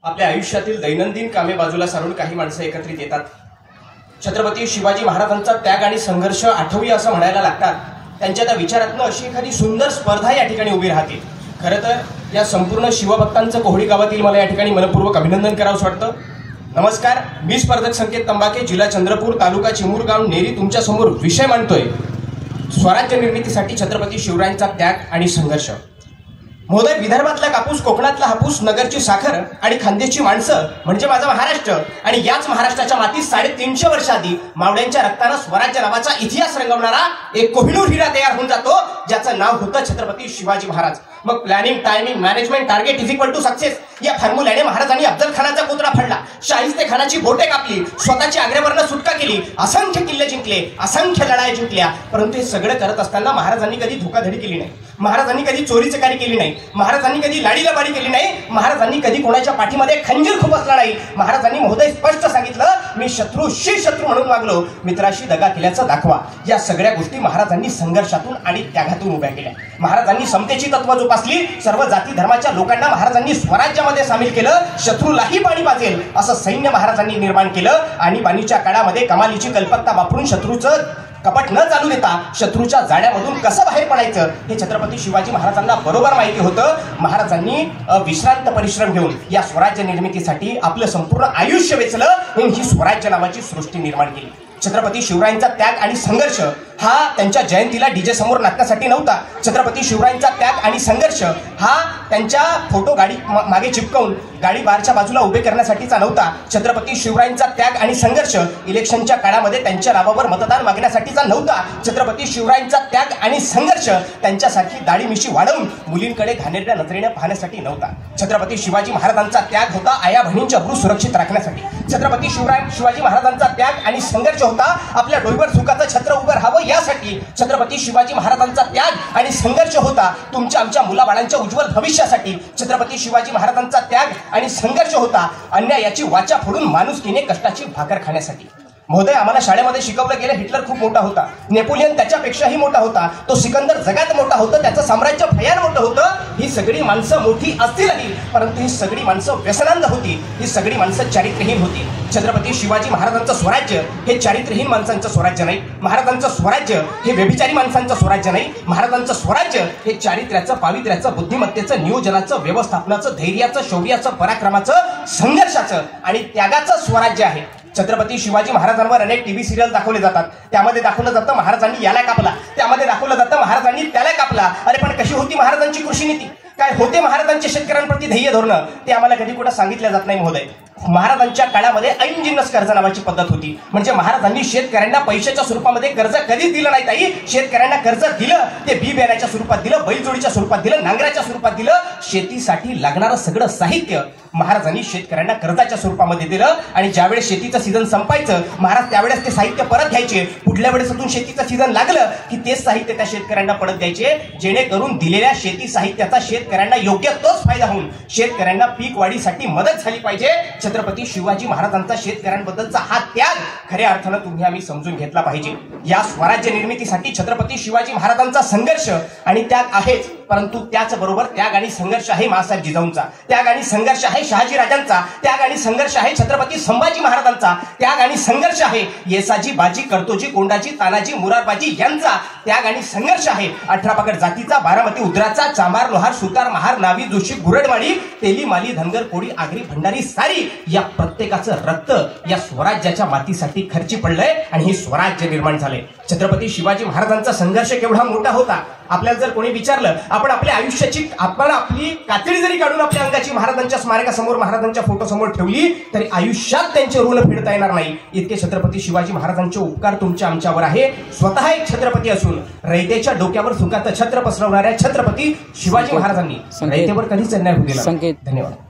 आपल्या आयुष्यातील दैनंदिन कामे बाजूला सारून काही माणसं एकत्रित येतात. छत्रपती शिवाजी महाराजांचा त्याग आणि संघर्ष आठवूया असं म्हणायला लागतात. त्यांच्या त्या विचारातनं अशी एखादी सुंदर स्पर्धा या ठिकाणी उभी राहते. खरं तर या संपूर्ण शिवभक्तांचं कोहळी गावातील मला या ठिकाणी मनपूर्वक अभिनंदन करावंसं वाटतं. नमस्कार, मी स्पर्धक संकेत तंबाके, जिल्हा चंद्रपूर, तालुका चिमुरगाव, नेरी तुमच्यासमोर विषय मांडतोय स्वराज्य निर्मितीसाठी छत्रपती शिवरायांचा त्याग आणि संघर्ष. महोदय, विदर्भातला कापूस, कोकणातला हापूस, नगरची साखर आणि खानदेशची माणसं म्हणजे माझा महाराष्ट्र. आणि याच महाराष्ट्राच्या मातीत 350 वर्ष आधी मावळ्यांच्या रक्तानं स्वराज्य नावाचा इतिहास रंगवणारा एक कोहिनूर हिरा तयार होऊन जातो, ज्याचं नाव होतं छत्रपती शिवाजी महाराज. मग planning, timing, management, target is equal to success या फॉर्म्युल्याने महाराजांनी अफजल खानाचा पुतळा फाडला, शाहिस्ते खानाची बोटे कापली, स्वतःची आग्र्यावरनं सुटका केली, असंख्य किल्ले जिंकले, असंख्य लढाई जिंकल्या. परंतु हे सगळं करत असताना महाराजांनी कधी धोकाधडी केली नाही, महाराजांनी कधी चोरी चकारी केली नाही, महाराजांनी कधी लाडी लबाडी केली नाही, महाराजांनी कधी कोणाच्या पाठीमध्ये खंजीर खुपसला नाही. महाराजांनी महोदय स्पष्ट सांगितलं, मी शत्रूशी शत्रू म्हणून वागलो, मित्राशी दगा केल्याचं दाखवा. या सगळ्या गोष्टी महाराजांनी संघर्षातून आणि त्यागातून उभ्या केल्या. महाराजांनी समतेची तत्व जोपासली, सर्व जाती धर्माच्या लोकांना महाराजांनी स्वराज्यामध्ये सामील केलं. शत्रूलाही पाणी पाजेल असं सैन्य महाराजांनी निर्माण केलं. आणि पाणीच्या काळामध्ये कमालीची कल्पकता वापरून शत्रूचं कपट न चालू देता शत्रूच्या जाळ्यामधून कसं बाहेर पडायचं हे छत्रपती शिवाजी महाराजांना बरोबर माहिती होतं. महाराजांनी विश्रांत परिश्रम घेऊन या स्वराज्य निर्मितीसाठी आपलं संपूर्ण आयुष्य वेचलं आणि ही स्वराज्य नावाची सृष्टी निर्माण केली. छत्रपती शिवरायांचा त्याग आणि संघर्ष हा त्यांच्या जयंतीला डीजे समोर नाचण्यासाठी नव्हता. छत्रपती शिवरायांचा त्याग आणि संघर्ष हा त्यांच्या फोटो गाडी मागे चिपकवून गाडी बारच्या बाजूला उभे करण्यासाठीचा नव्हता. छत्रपती शिवरायांचा त्याग आणि संघर्ष इलेक्शनच्या काळामध्ये त्यांच्या नावावर मतदान मागण्यासाठीचा नव्हता. छत्रपती शिवरायांचा त्याग आणि संघर्ष त्यांच्यासारखी दाढी मिशी वाढवून मुलींकडे घाणेरड्या नजरेने पाहण्यासाठी नव्हता. छत्रपती शिवाजी महाराजांचा त्याग होता आया बहिणींच्या अब्रू सुरक्षित राखण्यासाठी. छत्रपती शिवाजी महाराजांचा त्याग आणि संघर्ष होता आपल्या डोईवर सुखाचं छत्र उभं राहावं यासाठी. छत्रपती शिवाजी महाराजांचा त्याग आणि संघर्ष होता तुमच्या आमच्या मुलाबाळांच्या उज्ज्वल भविष्यासाठी. छत्रपती शिवाजी महाराजांचा त्याग आणि संघर्ष होता अन्यायाची वाचा फोडून माणुसकीने कष्टाची भाकर खाण्यासाठी. महोदय, आम्हाला शाळेमध्ये शिकवलं गेलं हिटलर खूप मोठा होता, नेपोलियन त्याच्यापेक्षाही मोठा होता, तो सिकंदर जगात मोठा होता, त्याचं साम्राज्य भयान मोठं होतं. ही सगळी माणसं मोठी असतीलही, परंतु ही सगळी माणसं व्यसनांध होती, ही सगळी माणसं चारित्र्यहीन होती. छत्रपती शिवाजी महाराजांचं स्वराज्य हे चारित्र्यहीन माणसांचं स्वराज्य नाही. महाराजांचं स्वराज्य हे व्यभिचारी माणसांचं स्वराज्य नाही. महाराजांचं स्वराज्य हे चारित्र्याचं, पावित्र्याचं, बुद्धिमत्तेचं, नियोजनाचं, व्यवस्थापनाचं, धैर्याचं, शौर्याचं, पराक्रमाचं, संघर्षाचं आणि त्यागाचं स्वराज्य आहे. छत्रपती शिवाजी महाराजांवर अनेक टीव्ही सिरियल दाखवले जातात. त्यामध्ये दाखवलं जातं महाराजांनी याला कापला, त्यामध्ये दाखवलं जातं महाराजांनी त्याला कापला. अरे पण कशी होती महाराजांची कृषी नीती, काय होते महाराजांचे शेतकऱ्यांप्रती ध्येय धोरणं, ते आम्हाला कधी कुठं सांगितलं जात नाही. महोदय, महाराजांच्या काळामध्ये ऐन जिन्नस कर्ज नावाची पद्धत होती. म्हणजे महाराजांनी शेतकऱ्यांना पैशाच्या स्वरूपामध्ये कर्ज कधीच दिलं नाही. ताई, शेतकऱ्यांना कर्ज दिलं ते बी बियाण्याच्या स्वरूपात दिलं, बैलजोडीच्या स्वरूपात दिलं, नांगराच्या स्वरूपात दिलं. शेतीसाठी लागणारं सगळं साहित्य महाराजांनी शेतकऱ्यांना कर्जाच्या स्वरूपामध्ये दिलं. आणि ज्यावेळेस शेतीचं सीझन संपायचं महाराज त्यावेळेस ते साहित्य परत घ्यायचे. पुढल्या वेळेस शेतीचं सीझन लागलं की तेच साहित्य त्या शेतकऱ्यांना परत द्यायचे, जेणेकरून दिलेल्या शेती साहित्याचा शेतकऱ्यांना योग्य तोच फायदा होऊन शेतकऱ्यांना पीक वाढीसाठी मदत झाली पाहिजे. छत्रपती शिवाजी महाराजांचा शेतकऱ्यांबद्दलचा हा त्याग खऱ्या अर्थानं तुम्ही आम्ही समजून घेतला पाहिजे. या स्वराज्य निर्मितीसाठी छत्रपती शिवाजी महाराजांचा संघर्ष आणि त्याग आहेच, परंतु त्याचबरोबर त्याग आणि संघर्ष आहे मासाहेब जिजाऊंचा, त्याग आणि संघर्ष आहे शहाजी राजांचा, त्याग आणि संघर्ष आहे छत्रपती संभाजी महाराजांचा, त्याग आणि संघर्ष आहे येसाजी, बाजी, कर्तोजी, कोंडाजी, तानाजी, मुरारबाजी यांचा, त्याग आणि संघर्ष आहे 18 पगड जातीचा, बारामती उद्राचा, चांभार, लोहार, सुतार, महार, नावी, जोशी, गुरडमाळी, तेली, माली, धनगर, कोळी, आगरी, भंडारी, सारी या प्रत्येकाचं रक्त या स्वराज्याच्या मातीसाठी खर्ची पडलंय आणि हे स्वराज्य निर्माण झालंय. छत्रपती शिवाजी महाराजांचा संघर्ष केवढा मोठा होता. आपल्याला जर कोणी विचारलं, आपण आपल्या आयुष्याची आपली कातडी जरी काढून आपल्या अंगाची महाराजांच्या स्मारकासमोर, महाराजांच्या फोटो समोर ठेवली तरी आयुष्यात त्यांचे ऋण फेडता येणार नाही. इतके छत्रपती शिवाजी महाराजांचे उपकार तुमच्या आमच्यावर आहे. स्वतः एक छत्रपती असून रयतेच्या डोक्यावर सुखाचं छत्र पसरवणाऱ्या छत्रपती शिवाजी महाराजांनी रयतेवर कधीच अन्याय होऊ दिला. धन्यवाद.